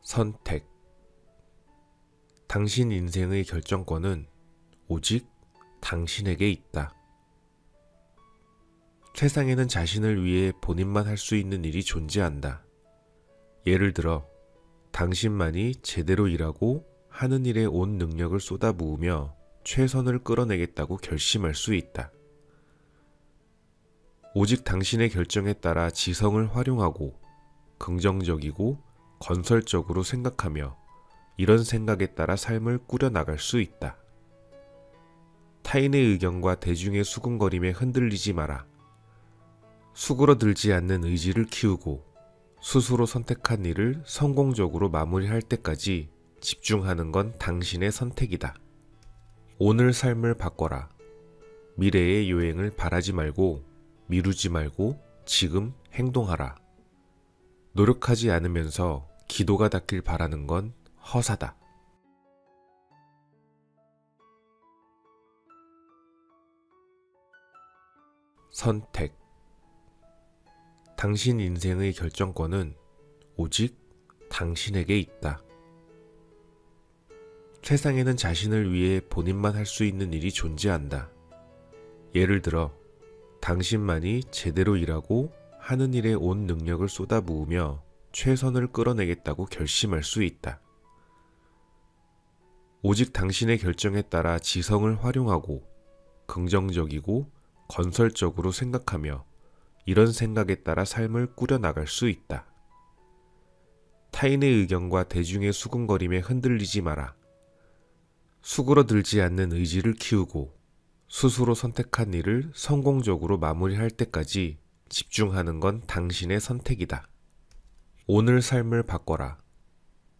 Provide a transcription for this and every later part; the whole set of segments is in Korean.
선택. 당신 인생의 결정권은 오직 당신에게 있다. 세상에는 자신을 위해 본인만 할 수 있는 일이 존재한다. 예를 들어, 당신만이 제대로 일하고 하는 일에 온 능력을 쏟아부으며 최선을 끌어내겠다고 결심할 수 있다. 오직 당신의 결정에 따라 지성을 활용하고 긍정적이고 건설적으로 생각하며 이런 생각에 따라 삶을 꾸려나갈 수 있다. 타인의 의견과 대중의 수군거림에 흔들리지 마라. 수그러들지 않는 의지를 키우고 스스로 선택한 일을 성공적으로 마무리할 때까지 집중하는 건 당신의 선택이다. 오늘 삶을 바꿔라. 미래의 요행을 바라지 말고 미루지 말고 지금 행동하라. 노력하지 않으면서 기도가 닿길 바라는 건 허사다. 선택. 당신 인생의 결정권은 오직 당신에게 있다. 세상에는 자신을 위해 본인만 할 수 있는 일이 존재한다. 예를 들어, 당신만이 제대로 일하고 하는 일에 온 능력을 쏟아부으며 최선을 끌어내겠다고 결심할 수 있다. 오직 당신의 결정에 따라 지성을 활용하고 긍정적이고 건설적으로 생각하며 이런 생각에 따라 삶을 꾸려나갈 수 있다. 타인의 의견과 대중의 수군거림에 흔들리지 마라. 수그러들지 않는 의지를 키우고 스스로 선택한 일을 성공적으로 마무리할 때까지 집중하는 건 당신의 선택이다. 오늘 삶을 바꿔라.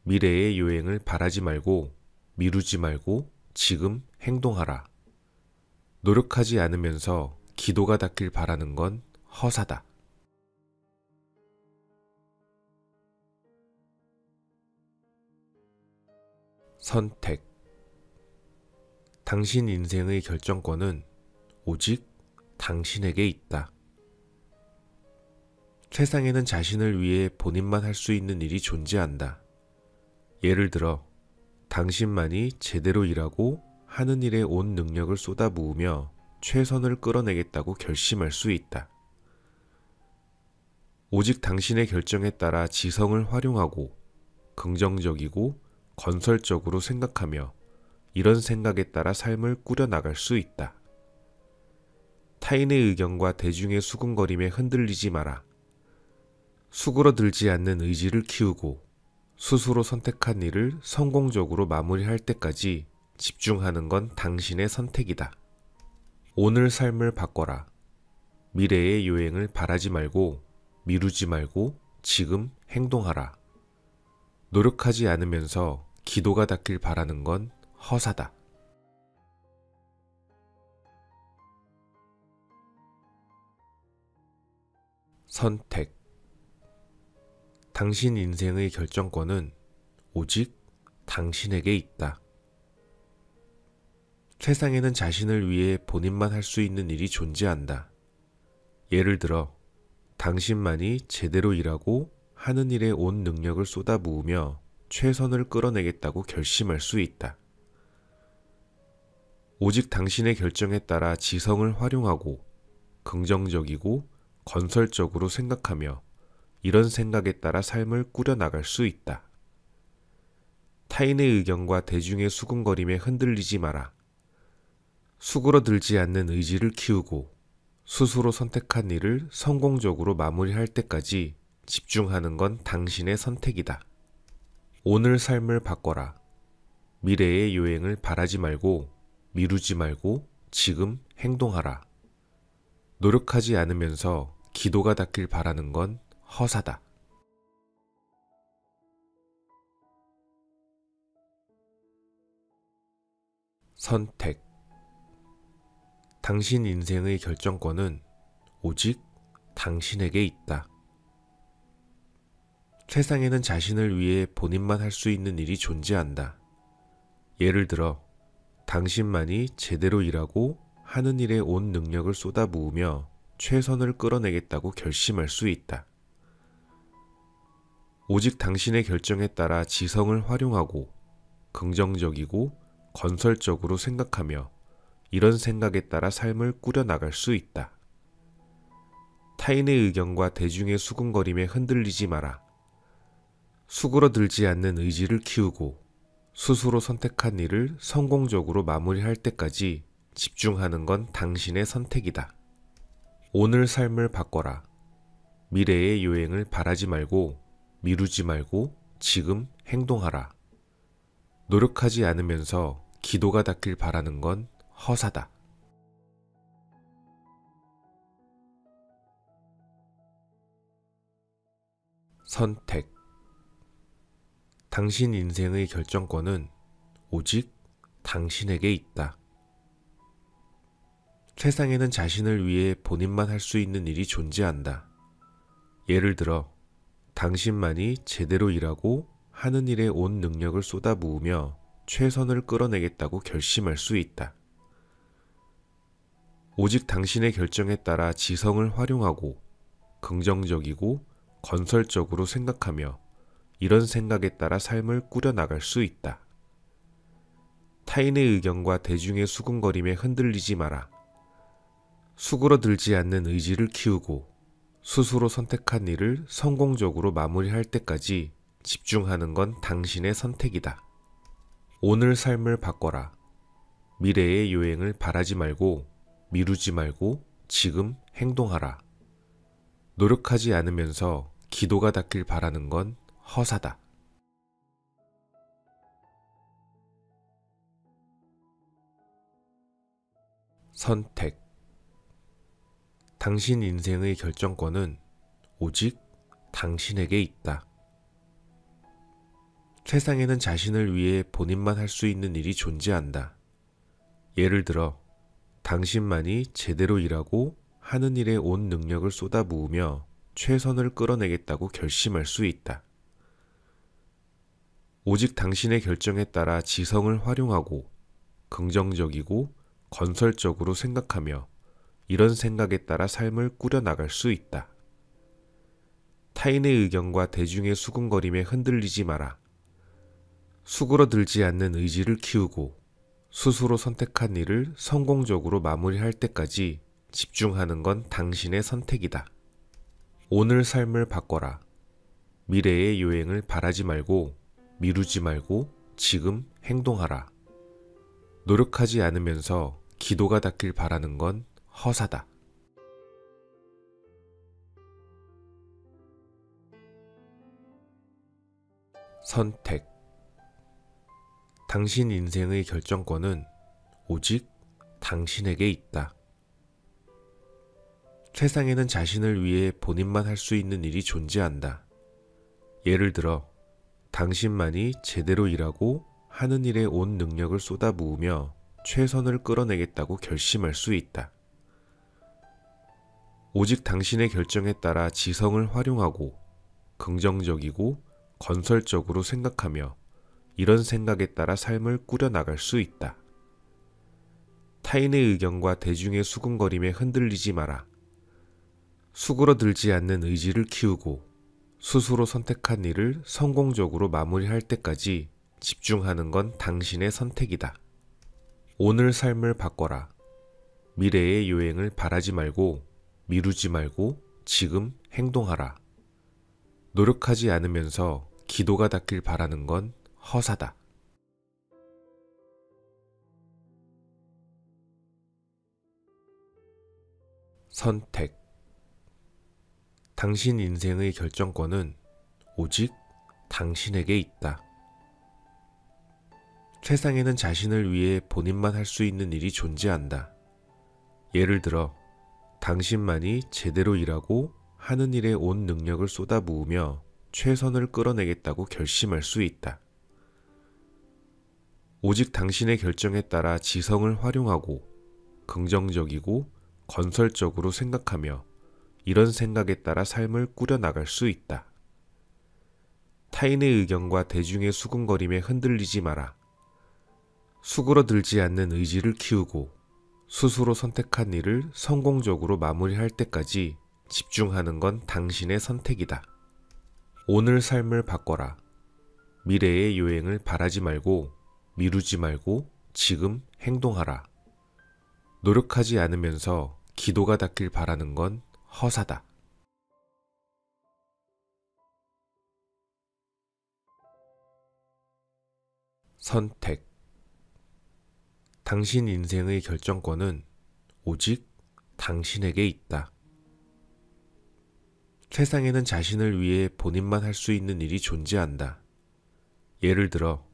미래의 요행을 바라지 말고 미루지 말고 지금 행동하라. 노력하지 않으면서 기도가 닿길 바라는 건 허사다. 선택. 당신 인생의 결정권은 오직 당신에게 있다. 세상에는 자신을 위해 본인만 할 수 있는 일이 존재한다. 예를 들어, 당신만이 제대로 일하고 하는 일에 온 능력을 쏟아부으며 최선을 끌어내겠다고 결심할 수 있다. 오직 당신의 결정에 따라 지성을 활용하고 긍정적이고 건설적으로 생각하며 이런 생각에 따라 삶을 꾸려나갈 수 있다. 타인의 의견과 대중의 수군거림에 흔들리지 마라. 수그러들지 않는 의지를 키우고 스스로 선택한 일을 성공적으로 마무리할 때까지 집중하는 건 당신의 선택이다. 오늘 삶을 바꿔라. 미래의 요행을 바라지 말고 미루지 말고 지금 행동하라. 노력하지 않으면서 기도가 닿길 바라는 건 허사다. 선택. 당신 인생의 결정권은 오직 당신에게 있다. 세상에는 자신을 위해 본인만 할 수 있는 일이 존재한다. 예를 들어, 당신만이 제대로 일하고 하는 일에 온 능력을 쏟아부으며 최선을 끌어내겠다고 결심할 수 있다. 오직 당신의 결정에 따라 지성을 활용하고 긍정적이고 건설적으로 생각하며 이런 생각에 따라 삶을 꾸려나갈 수 있다. 타인의 의견과 대중의 수군거림에 흔들리지 마라. 수그러들지 않는 의지를 키우고 스스로 선택한 일을 성공적으로 마무리할 때까지 집중하는 건 당신의 선택이다. 오늘 삶을 바꿔라. 미래의 요행을 바라지 말고 미루지 말고 지금 행동하라. 노력하지 않으면서 기도가 닿길 바라는 건 허사다. 선택. 당신 인생의 결정권은 오직 당신에게 있다. 세상에는 자신을 위해 본인만 할 수 있는 일이 존재한다. 예를 들어, 당신만이 제대로 일하고 하는 일에 온 능력을 쏟아부으며 최선을 끌어내겠다고 결심할 수 있다. 오직 당신의 결정에 따라 지성을 활용하고 긍정적이고 건설적으로 생각하며 이런 생각에 따라 삶을 꾸려나갈 수 있다. 타인의 의견과 대중의 수군거림에 흔들리지 마라. 수그러들지 않는 의지를 키우고 스스로 선택한 일을 성공적으로 마무리할 때까지 집중하는 건 당신의 선택이다. 오늘 삶을 바꿔라. 미래의 요행을 바라지 말고 미루지 말고 지금 행동하라. 노력하지 않으면서 기도가 닿길 바라는 건 허사다. 선택. 당신 인생의 결정권은 오직 당신에게 있다. 세상에는 자신을 위해 본인만 할 수 있는 일이 존재한다. 예를 들어, 당신만이 제대로 일하고 하는 일에 온 능력을 쏟아부으며 최선을 끌어내겠다고 결심할 수 있다. 오직 당신의 결정에 따라 지성을 활용하고 긍정적이고 건설적으로 생각하며 이런 생각에 따라 삶을 꾸려나갈 수 있다. 타인의 의견과 대중의 수군거림에 흔들리지 마라. 수그러들지 않는 의지를 키우고 스스로 선택한 일을 성공적으로 마무리할 때까지 집중하는 건 당신의 선택이다. 오늘 삶을 바꿔라. 미래의 요행을 바라지 말고 미루지 말고 지금 행동하라. 노력하지 않으면서 기도가 닿길 바라는 건 허사다. 선택. 당신 인생의 결정권은 오직 당신에게 있다. 세상에는 자신을 위해 본인만 할 수 있는 일이 존재한다. 예를 들어 당신만이 제대로 일하고 하는 일에 온 능력을 쏟아부으며 최선을 끌어내겠다고 결심할 수 있다. 오직 당신의 결정에 따라 지성을 활용하고 긍정적이고 건설적으로 생각하며 이런 생각에 따라 삶을 꾸려나갈 수 있다. 타인의 의견과 대중의 수군거림에 흔들리지 마라. 수그러들지 않는 의지를 키우고 스스로 선택한 일을 성공적으로 마무리할 때까지 집중하는 건 당신의 선택이다. 오늘 삶을 바꿔라. 미래의 요행을 바라지 말고 미루지 말고 지금 행동하라. 노력하지 않으면서 기도가 닿길 바라는 건 허사다. 선택. 당신 인생의 결정권은 오직 당신에게 있다. 세상에는 자신을 위해 본인만 할 수 있는 일이 존재한다. 예를 들어 당신만이 제대로 일하고 하는 일에 온 능력을 쏟아부으며 최선을 끌어내겠다고 결심할 수 있다. 오직 당신의 결정에 따라 지성을 활용하고 긍정적이고 건설적으로 생각하며 이런 생각에 따라 삶을 꾸려나갈 수 있다. 타인의 의견과 대중의 수군거림에 흔들리지 마라. 수그러들지 않는 의지를 키우고 스스로 선택한 일을 성공적으로 마무리할 때까지 집중하는 건 당신의 선택이다. 오늘 삶을 바꿔라. 미래의 요행을 바라지 말고 미루지 말고 지금 행동하라. 노력하지 않으면서 기도가 닿길 바라는 건 허사다. 선택. 당신 인생의 결정권은 오직 당신에게 있다. 세상에는 자신을 위해 본인만 할 수 있는 일이 존재한다. 예를 들어 당신만이 제대로 일하고 하는 일에 온 능력을 쏟아부으며 최선을 끌어내겠다고 결심할 수 있다. 오직 당신의 결정에 따라 지성을 활용하고 긍정적이고 건설적으로 생각하며 이런 생각에 따라 삶을 꾸려나갈 수 있다. 타인의 의견과 대중의 수군거림에 흔들리지 마라. 수그러들지 않는 의지를 키우고 스스로 선택한 일을 성공적으로 마무리할 때까지 집중하는 건 당신의 선택이다. 오늘 삶을 바꿔라. 미래의 요행을 바라지 말고 미루지 말고 지금 행동하라. 노력하지 않으면서 기도가 닿길 바라는 건 허사다. 선택. 당신 인생의 결정권은 오직 당신에게 있다. 세상에는 자신을 위해 본인만 할 수 있는 일이 존재한다. 예를 들어 당신만이 제대로 일하고 하는 일에 온 능력을 쏟아부으며 최선을 끌어내겠다고 결심할 수 있다. 오직 당신의 결정에 따라 지성을 활용하고 긍정적이고 건설적으로 생각하며 이런 생각에 따라 삶을 꾸려나갈 수 있다. 타인의 의견과 대중의 수군거림에 흔들리지 마라. 수그러들지 않는 의지를 키우고 스스로 선택한 일을 성공적으로 마무리할 때까지 집중하는 건 당신의 선택이다. 오늘 삶을 바꿔라. 미래의 요행을 바라지 말고 미루지 말고 지금 행동하라. 노력하지 않으면서 기도가 닿길 바라는 건 허사다. 선택. 당신 인생의 결정권은 오직 당신에게 있다. 세상에는 자신을 위해 본인만 할 수 있는 일이 존재한다. 예를 들어,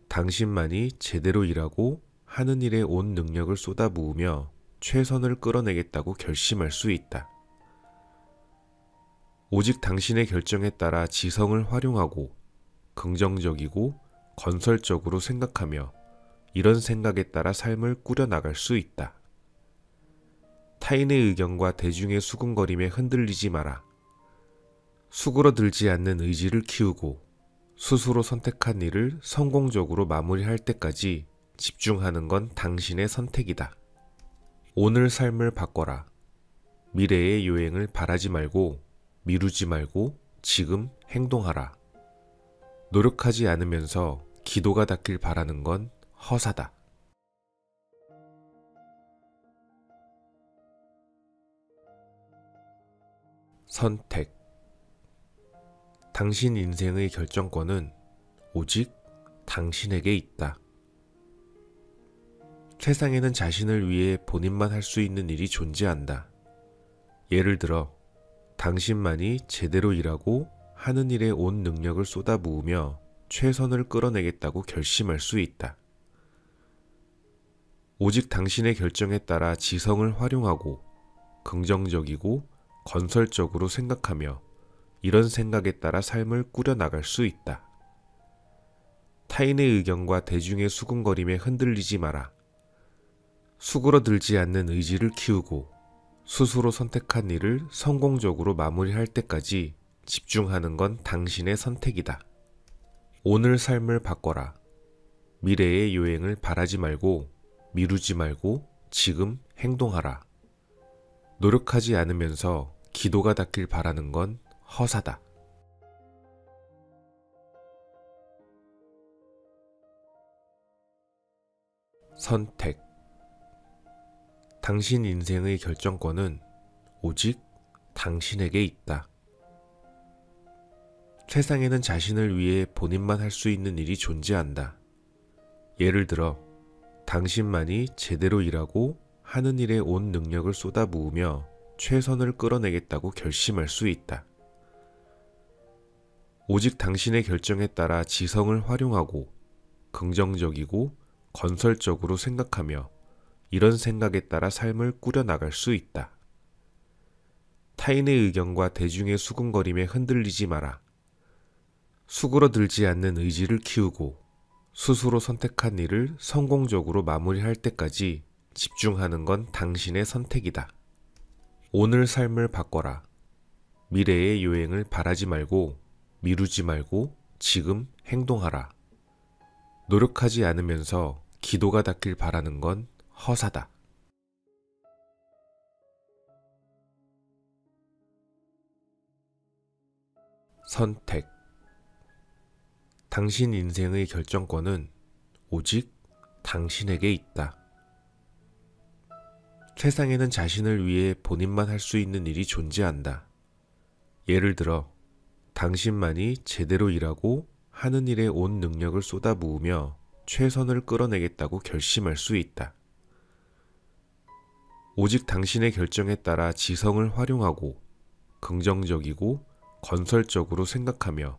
당신만이 제대로 일하고 하는 일에 온 능력을 쏟아부으며 최선을 끌어내겠다고 결심할 수 있다. 오직 당신의 결정에 따라 지성을 활용하고 긍정적이고 건설적으로 생각하며 이런 생각에 따라 삶을 꾸려나갈 수 있다. 타인의 의견과 대중의 수군거림에 흔들리지 마라. 수그러들지 않는 의지를 키우고 스스로 선택한 일을 성공적으로 마무리할 때까지 집중하는 건 당신의 선택이다. 오늘 삶을 바꿔라. 미래의 요행을 바라지 말고 미루지 말고 지금 행동하라. 노력하지 않으면서 기도가 닿길 바라는 건 허사다. 선택. 당신 인생의 결정권은 오직 당신에게 있다. 세상에는 자신을 위해 본인만 할 수 있는 일이 존재한다. 예를 들어, 당신만이 제대로 일하고 하는 일에 온 능력을 쏟아부으며 최선을 끌어내겠다고 결심할 수 있다. 오직 당신의 결정에 따라 지성을 활용하고 긍정적이고 건설적으로 생각하며 이런 생각에 따라 삶을 꾸려나갈 수 있다. 타인의 의견과 대중의 수군거림에 흔들리지 마라. 수그러들지 않는 의지를 키우고 스스로 선택한 일을 성공적으로 마무리할 때까지 집중하는 건 당신의 선택이다. 오늘 삶을 바꿔라. 미래의 요행을 바라지 말고 미루지 말고 지금 행동하라. 노력하지 않으면서 기도가 닿길 바라는 건 허사다. 선택. 당신 인생의 결정권은 오직 당신에게 있다. 세상에는 자신을 위해 본인만 할 수 있는 일이 존재한다. 예를 들어, 당신만이 제대로 일하고 하는 일에 온 능력을 쏟아부으며 최선을 끌어내겠다고 결심할 수 있다. 오직 당신의 결정에 따라 지성을 활용하고 긍정적이고 건설적으로 생각하며 이런 생각에 따라 삶을 꾸려나갈 수 있다. 타인의 의견과 대중의 수군거림에 흔들리지 마라. 수그러들지 않는 의지를 키우고 스스로 선택한 일을 성공적으로 마무리할 때까지 집중하는 건 당신의 선택이다. 오늘 삶을 바꿔라. 미래의 요행을 바라지 말고 미루지 말고 지금 행동하라. 노력하지 않으면서 기도가 닿길 바라는 건 허사다. 선택. 당신 인생의 결정권은 오직 당신에게 있다. 세상에는 자신을 위해 본인만 할 수 있는 일이 존재한다. 예를 들어, 당신만이 제대로 일하고 하는 일에 온 능력을 쏟아부으며 최선을 끌어내겠다고 결심할 수 있다. 오직 당신의 결정에 따라 지성을 활용하고 긍정적이고 건설적으로 생각하며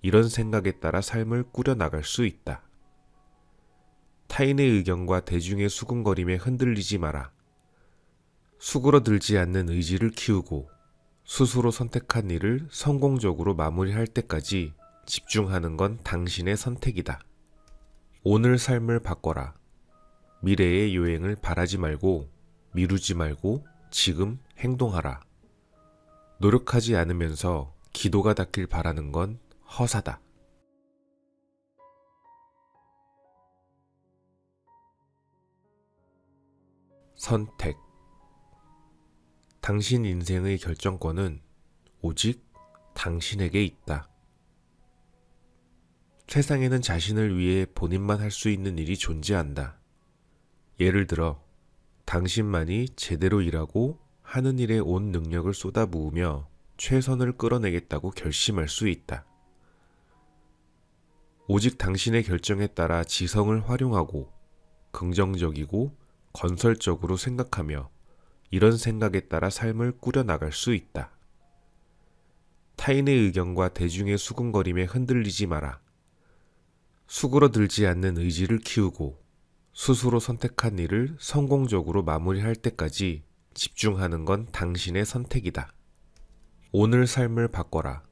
이런 생각에 따라 삶을 꾸려나갈 수 있다. 타인의 의견과 대중의 수군거림에 흔들리지 마라. 수그러들지 않는 의지를 키우고 스스로 선택한 일을 성공적으로 마무리할 때까지 집중하는 건 당신의 선택이다. 오늘 삶을 바꿔라. 미래의 요행을 바라지 말고 미루지 말고 지금 행동하라. 노력하지 않으면서 기도가 닿길 바라는 건 허사다. 선택. 당신 인생의 결정권은 오직 당신에게 있다. 세상에는 자신을 위해 본인만 할 수 있는 일이 존재한다. 예를 들어, 당신만이 제대로 일하고 하는 일에 온 능력을 쏟아부으며 최선을 끌어내겠다고 결심할 수 있다. 오직 당신의 결정에 따라 지성을 활용하고 긍정적이고 건설적으로 생각하며 이런 생각에 따라 삶을 꾸려나갈 수 있다. 타인의 의견과 대중의 수군거림에 흔들리지 마라. 수그러들지 않는 의지를 키우고 스스로 선택한 일을 성공적으로 마무리할 때까지 집중하는 건 당신의 선택이다. 오늘 삶을 바꿔라.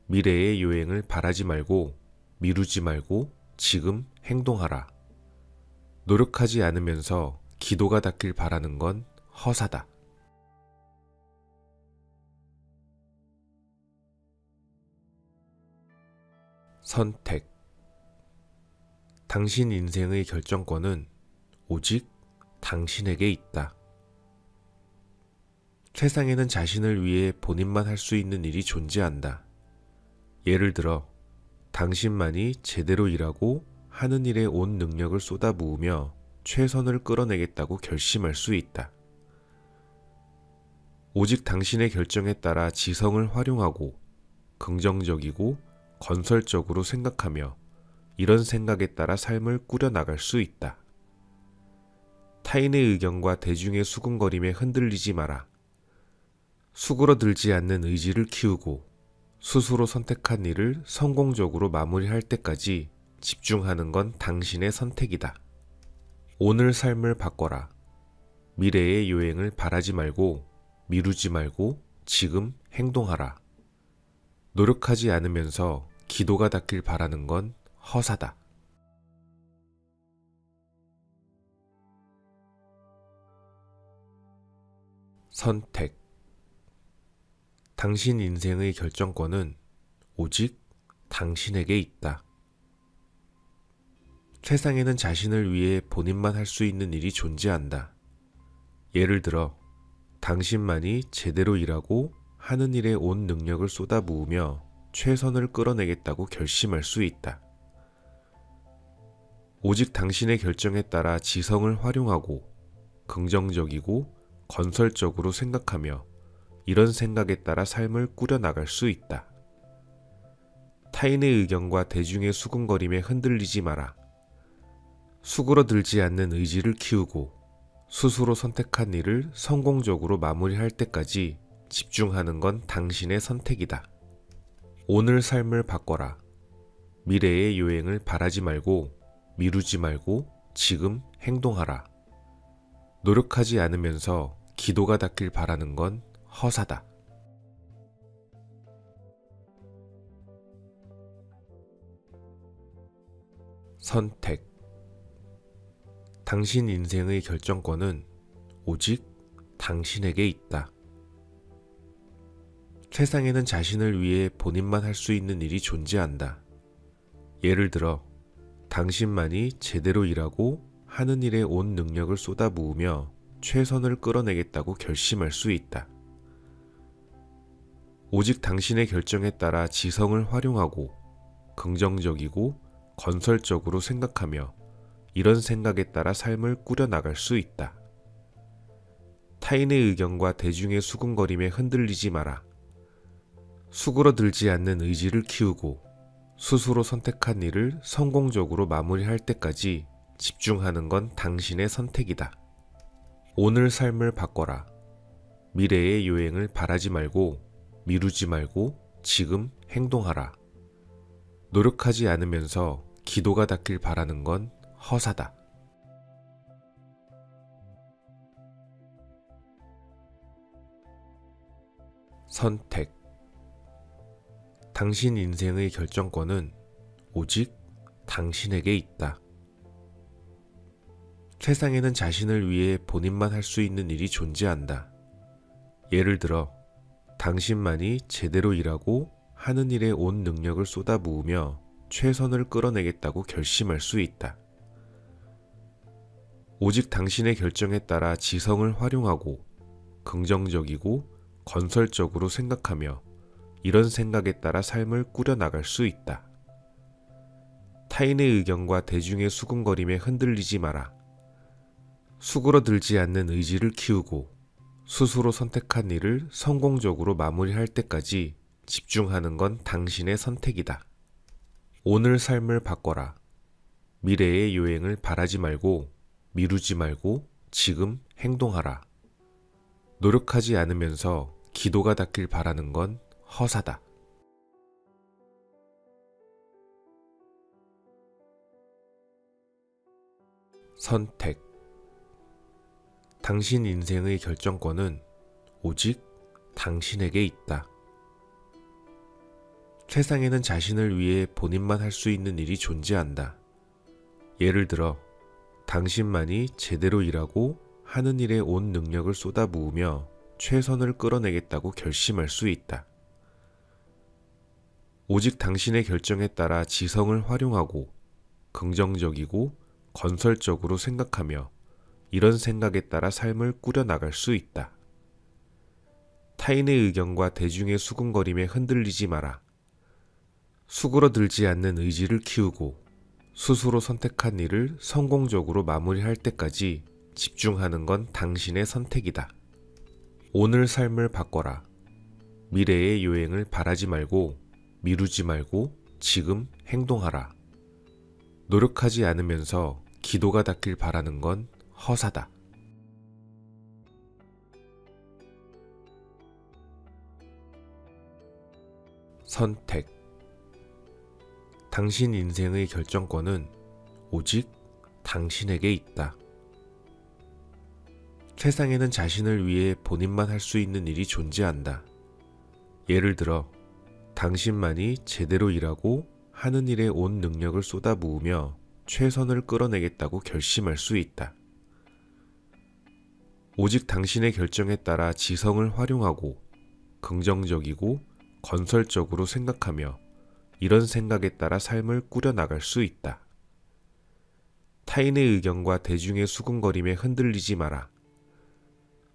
미래의 요행을 바라지 말고 미루지 말고 지금 행동하라. 노력하지 않으면서 기도가 닿길 바라는 건 허사다. 선택. 당신 인생의 결정권은 오직 당신에게 있다. 세상에는 자신을 위해 본인만 할 수 있는 일이 존재한다. 예를 들어, 당신만이 제대로 일하고 하는 일에 온 능력을 쏟아부으며 최선을 끌어내겠다고 결심할 수 있다. 오직 당신의 결정에 따라 지성을 활용하고 긍정적이고 건설적으로 생각하며 이런 생각에 따라 삶을 꾸려나갈 수 있다. 타인의 의견과 대중의 수군거림에 흔들리지 마라. 수그러들지 않는 의지를 키우고 스스로 선택한 일을 성공적으로 마무리할 때까지 집중하는 건 당신의 선택이다. 오늘 삶을 바꿔라. 미래의 요행을 바라지 말고 미루지 말고 지금 행동하라. 노력하지 않으면서 기도가 닿길 바라는 건 허사다. 선택. 당신 인생의 결정권은 오직 당신에게 있다. 세상에는 자신을 위해 본인만 할 수 있는 일이 존재한다. 예를 들어, 당신만이 제대로 일하고 하는 일에 온 능력을 쏟아부으며 최선을 끌어내겠다고 결심할 수 있다. 오직 당신의 결정에 따라 지성을 활용하고 긍정적이고 건설적으로 생각하며 이런 생각에 따라 삶을 꾸려나갈 수 있다. 타인의 의견과 대중의 수군거림에 흔들리지 마라. 수그러들지 않는 의지를 키우고 스스로 선택한 일을 성공적으로 마무리할 때까지 집중하는 건 당신의 선택이다. 오늘 삶을 바꿔라. 미래의 요행을 바라지 말고 미루지 말고 지금 행동하라. 노력하지 않으면서 기도가 닿길 바라는 건 허사다. 선택. 당신 인생의 결정권은 오직 당신에게 있다. 세상에는 자신을 위해 본인만 할 수 있는 일이 존재한다. 예를 들어, 당신만이 제대로 일하고 하는 일에 온 능력을 쏟아부으며 최선을 끌어내겠다고 결심할 수 있다. 오직 당신의 결정에 따라 지성을 활용하고 긍정적이고 건설적으로 생각하며 이런 생각에 따라 삶을 꾸려나갈 수 있다. 타인의 의견과 대중의 수군거림에 흔들리지 마라. 수그러들지 않는 의지를 키우고 스스로 선택한 일을 성공적으로 마무리할 때까지 집중하는 건 당신의 선택이다. 오늘 삶을 바꿔라. 미래의 요행을 바라지 말고 미루지 말고 지금 행동하라. 노력하지 않으면서 기도가 닿길 바라는 건 허사다. 선택. 당신 인생의 결정권은 오직 당신에게 있다. 세상에는 자신을 위해 본인만 할 수 있는 일이 존재한다. 예를 들어, 당신만이 제대로 일하고 하는 일에 온 능력을 쏟아부으며 최선을 끌어내겠다고 결심할 수 있다. 오직 당신의 결정에 따라 지성을 활용하고 긍정적이고 건설적으로 생각하며 이런 생각에 따라 삶을 꾸려나갈 수 있다. 타인의 의견과 대중의 수군거림에 흔들리지 마라. 수그러들지 않는 의지를 키우고 스스로 선택한 일을 성공적으로 마무리할 때까지 집중하는 건 당신의 선택이다. 오늘 삶을 바꿔라. 미래의 요행을 바라지 말고 미루지 말고 지금 행동하라. 노력하지 않으면서 기도가 닿길 바라는 건 허사다. 선택. 당신 인생의 결정권은 오직 당신에게 있다. 세상에는 자신을 위해 본인만 할 수 있는 일이 존재한다. 예를 들어, 당신만이 제대로 일하고 하는 일에 온 능력을 쏟아부으며 최선을 끌어내겠다고 결심할 수 있다. 오직 당신의 결정에 따라 지성을 활용하고 긍정적이고 건설적으로 생각하며 이런 생각에 따라 삶을 꾸려나갈 수 있다. 타인의 의견과 대중의 수군거림에 흔들리지 마라. 수그러들지 않는 의지를 키우고 스스로 선택한 일을 성공적으로 마무리할 때까지 집중하는 건 당신의 선택이다. 오늘 삶을 바꿔라. 미래의 요행을 바라지 말고 미루지 말고 지금 행동하라. 노력하지 않으면서 기도가 닿길 바라는 건 허사다. 선택. 당신 인생의 결정권은 오직 당신에게 있다. 세상에는 자신을 위해 본인만 할 수 있는 일이 존재한다. 예를 들어, 당신만이 제대로 일하고 하는 일에 온 능력을 쏟아부으며 최선을 끌어내겠다고 결심할 수 있다. 오직 당신의 결정에 따라 지성을 활용하고 긍정적이고 건설적으로 생각하며 이런 생각에 따라 삶을 꾸려나갈 수 있다. 타인의 의견과 대중의 수군거림에 흔들리지 마라.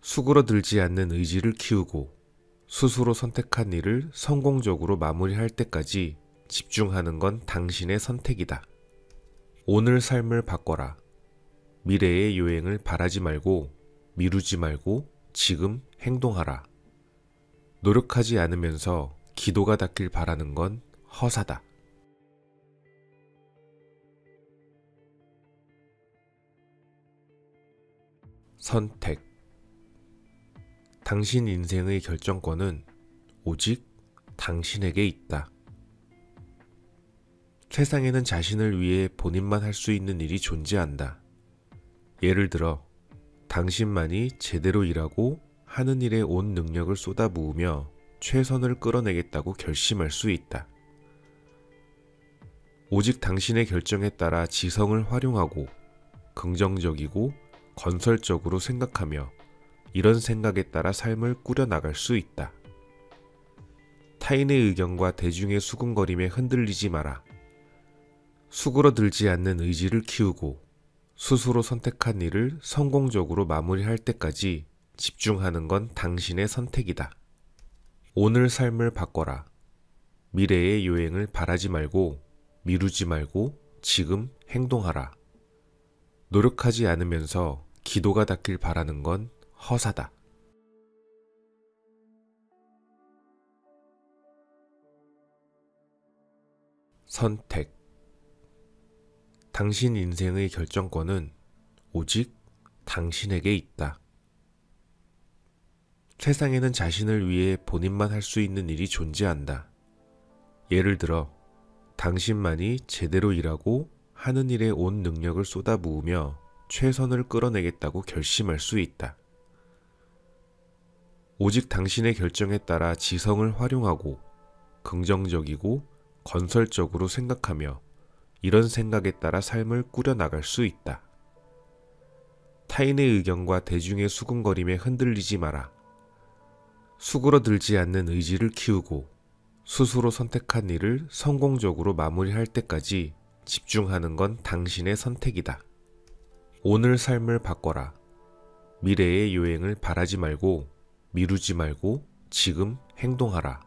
수그러들지 않는 의지를 키우고 스스로 선택한 일을 성공적으로 마무리할 때까지 집중하는 건 당신의 선택이다. 오늘 삶을 바꿔라. 미래의 요행을 바라지 말고 미루지 말고 지금 행동하라. 노력하지 않으면서 기도가 닿길 바라는 건 허사다. 선택. 당신 인생의 결정권은 오직 당신에게 있다. 세상에는 자신을 위해 본인만 할 수 있는 일이 존재한다. 예를 들어, 당신만이 제대로 일하고 하는 일에 온 능력을 쏟아부으며 최선을 끌어내겠다고 결심할 수 있다. 오직 당신의 결정에 따라 지성을 활용하고 긍정적이고 건설적으로 생각하며 이런 생각에 따라 삶을 꾸려나갈 수 있다. 타인의 의견과 대중의 수군거림에 흔들리지 마라. 수그러들지 않는 의지를 키우고 스스로 선택한 일을 성공적으로 마무리할 때까지 집중하는 건 당신의 선택이다. 오늘 삶을 바꿔라. 미래의 요행을 바라지 말고 미루지 말고 지금 행동하라. 노력하지 않으면서 기도가 닿길 바라는 건 허사다. 선택. 당신 인생의 결정권은 오직 당신에게 있다. 세상에는 자신을 위해 본인만 할 수 있는 일이 존재한다. 예를 들어, 당신만이 제대로 일하고 하는 일에 온 능력을 쏟아부으며 최선을 끌어내겠다고 결심할 수 있다. 오직 당신의 결정에 따라 지성을 활용하고 긍정적이고 건설적으로 생각하며 이런 생각에 따라 삶을 꾸려나갈 수 있다. 타인의 의견과 대중의 수군거림에 흔들리지 마라. 수그러들지 않는 의지를 키우고 스스로 선택한 일을 성공적으로 마무리할 때까지 집중하는 건 당신의 선택이다. 오늘 삶을 바꿔라. 미래의 요행을 바라지 말고 미루지 말고 지금 행동하라.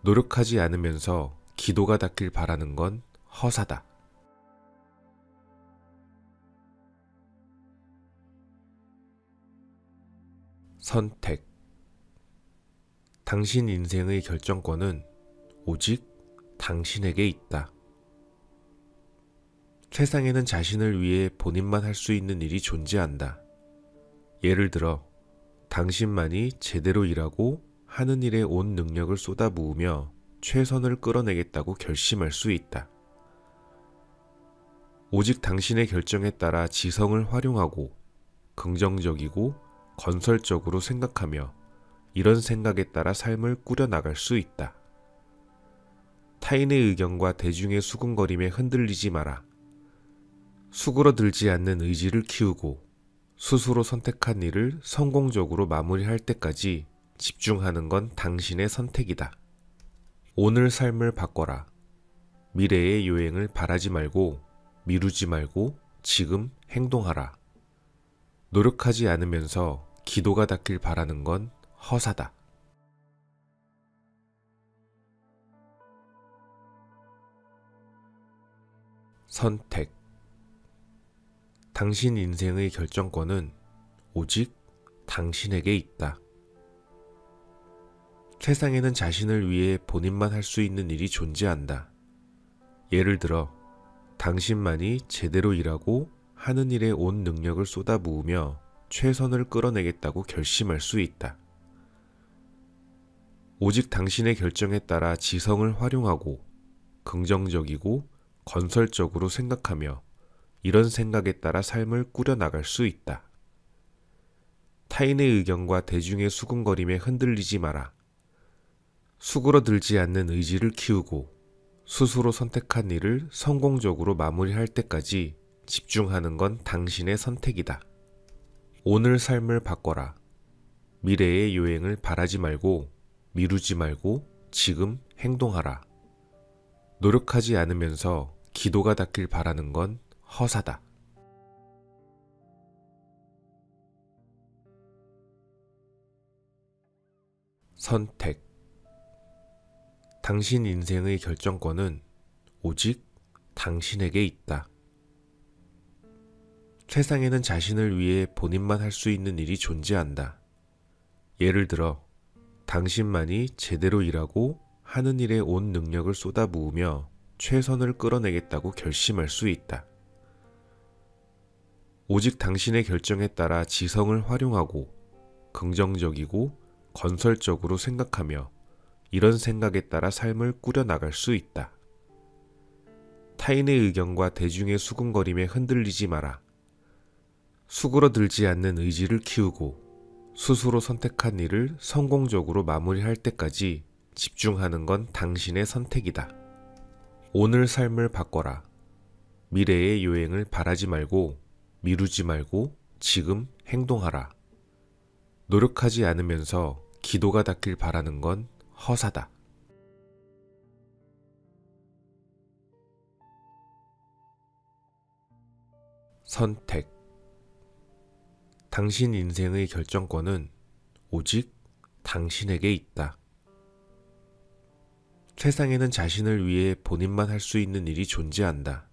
노력하지 않으면서 기도가 닿길 바라는 건 허사다. 선택. 당신 인생의 결정권은 오직 당신에게 있다. 세상에는 자신을 위해 본인만 할 수 있는 일이 존재한다. 예를 들어, 당신만이 제대로 일하고 하는 일에 온 능력을 쏟아부으며 최선을 끌어내겠다고 결심할 수 있다. 오직 당신의 결정에 따라 지성을 활용하고 긍정적이고 건설적으로 생각하며 이런 생각에 따라 삶을 꾸려나갈 수 있다. 타인의 의견과 대중의 수군거림에 흔들리지 마라. 수그러들지 않는 의지를 키우고 스스로 선택한 일을 성공적으로 마무리할 때까지 집중하는 건 당신의 선택이다. 오늘 삶을 바꿔라. 미래의 요행을 바라지 말고 미루지 말고 지금 행동하라. 노력하지 않으면서 기도가 닿길 바라는 건 허사다. 선택. 당신 인생의 결정권은 오직 당신에게 있다. 세상에는 자신을 위해 본인만 할 수 있는 일이 존재한다. 예를 들어, 당신만이 제대로 일하고 하는 일에 온 능력을 쏟아부으며 최선을 끌어내겠다고 결심할 수 있다. 오직 당신의 결정에 따라 지성을 활용하고 긍정적이고 건설적으로 생각하며 이런 생각에 따라 삶을 꾸려나갈 수 있다. 타인의 의견과 대중의 수군거림에 흔들리지 마라. 수그러들지 않는 의지를 키우고 스스로 선택한 일을 성공적으로 마무리할 때까지 집중하는 건 당신의 선택이다. 오늘 삶을 바꿔라. 미래의 요행을 바라지 말고 미루지 말고 지금 행동하라. 노력하지 않으면서 기도가 닿길 바라는 건 허사다. 선택. 당신 인생의 결정권은 오직 당신에게 있다. 세상에는 자신을 위해 본인만 할 수 있는 일이 존재한다. 예를 들어, 당신만이 제대로 일하고 하는 일에 온 능력을 쏟아부으며 최선을 끌어내겠다고 결심할 수 있다. 오직 당신의 결정에 따라 지성을 활용하고 긍정적이고 건설적으로 생각하며 이런 생각에 따라 삶을 꾸려나갈 수 있다. 타인의 의견과 대중의 수군거림에 흔들리지 마라. 수그러들지 않는 의지를 키우고 스스로 선택한 일을 성공적으로 마무리할 때까지 집중하는 건 당신의 선택이다. 오늘 삶을 바꿔라. 미래의 요행을 바라지 말고 미루지 말고 지금 행동하라. 노력하지 않으면서 기도가 닿길 바라는 건 허사다. 선택. 당신 인생의 결정권은 오직 당신에게 있다. 세상에는 자신을 위해 본인만 할 수 있는 일이 존재한다.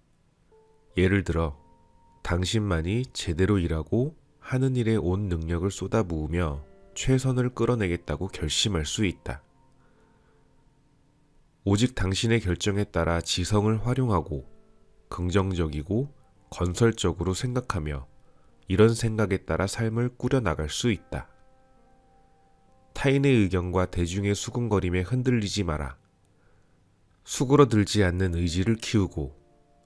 예를 들어, 당신만이 제대로 일하고 하는 일에 온 능력을 쏟아부으며 최선을 끌어내겠다고 결심할 수 있다. 오직 당신의 결정에 따라 지성을 활용하고 긍정적이고 건설적으로 생각하며 이런 생각에 따라 삶을 꾸려나갈 수 있다. 타인의 의견과 대중의 수군거림에 흔들리지 마라. 수그러들지 않는 의지를 키우고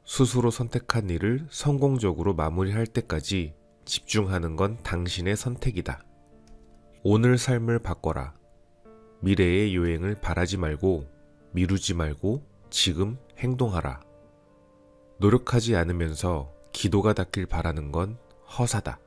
스스로 선택한 일을 성공적으로 마무리할 때까지 집중하는 건 당신의 선택이다. 오늘 삶을 바꿔라. 미래의 요행을 바라지 말고 미루지 말고 지금 행동하라. 노력하지 않으면서 기도가 닿길 바라는 건 허사다.